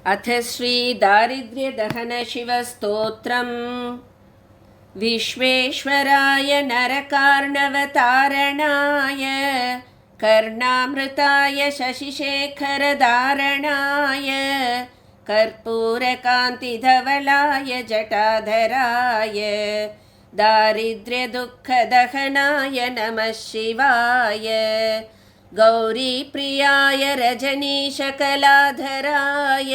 अथ श्रीदारिद्र्यदहनशिवस्तोत्रम्। विश्वेश्वराय नरकार्णवतारणाय कर्णामृताय शशिशेखरधारणाय कर्पूरकान्तिधवलाय जटाधराय दारिद्र्यदुःखदहनाय नमः शिवाय। गौरीप्रियाय रजनीशकलाधराय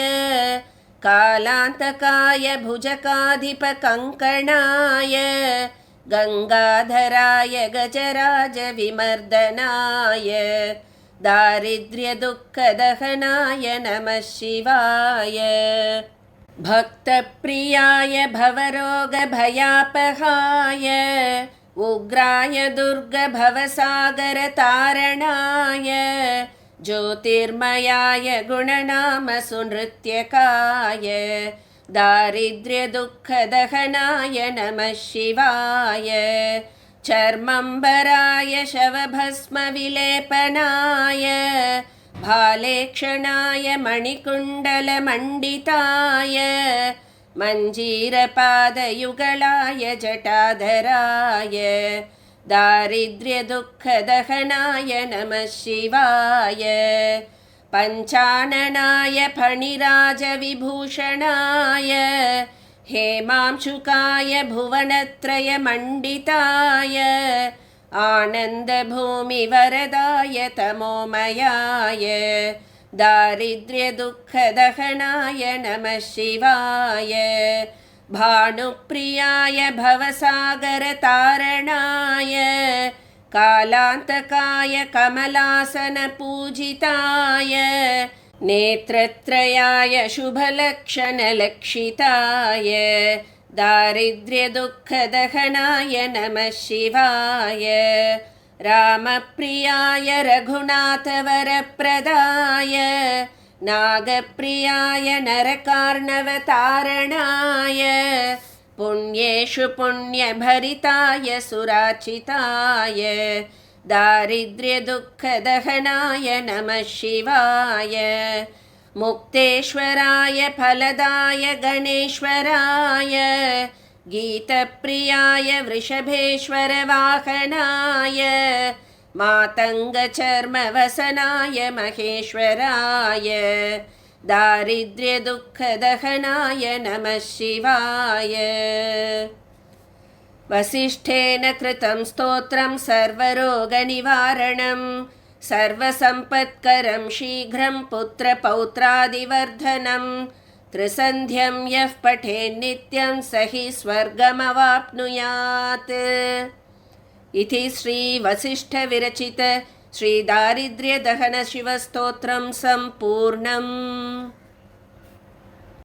कालान्तकाय भुजकाधिपकङ्कणाय गङ्गाधराय गजराजविमर्दनाय दारिद्र्यदुःखदहनाय नमः शिवाय। भक्तप्रियाय भवरोगभयापहाय उग्राय दुर्गभवसागरतारणाय ज्योतिर्मयाय गुणनामसुनृत्यकाय दारिद्र्यदुःखदहनाय नमः शिवाय। चर्मम्बराय शवभस्मविलेपनाय भालेक्षणाय मणिकुण्डलमण्डिताय मञ्जीरपादयुगलाय जटाधराय दारिद्र्यदुःखदहनाय नमः शिवाय। पञ्चाननाय फणिराजविभूषणाय हेमांशुकाय भुवनत्रयमण्डिताय आनन्दभूमिवरदाय तमोमयाय दारिद्र्यदुःखदहनाय नमः शिवाय। भानुप्रियाय भवसागरतारणाय कालान्तकाय कमलासनपूजिताय नेत्रत्रयाय शुभलक्षणलक्षिताय दारिद्र्यदुःखदहनाय नमः शिवाय। रामप्रियाय रघुनाथवरप्रदाय नागप्रियाय नरकार्णवतारणाय पुण्येषु पुण्यभरिताय सुराचिताय दारिद्र्यदुःखदहनाय नमः शिवाय। मुक्तेश्वराय फलदाय गणेश्वराय गीतप्रियाय वृषभेश्वरवाहनाय मातङ्गचर्मवसनाय महेश्वराय दारिद्र्यदुःखदहनाय नमः शिवाय। वसिष्ठेन कृतं स्तोत्रं सर्वरोगनिवारणं सर्वसम्पत्करं शीघ्रं पुत्रपौत्रादिवर्धनं त्रिसन्ध्यं यः पठेन्नित्यं स हि स्वर्गमवाप्नुयात्। इति श्रीवसिष्ठविरचित श्रीदारिद्र्यदहनशिवस्तोत्रं सम्पूर्णम्।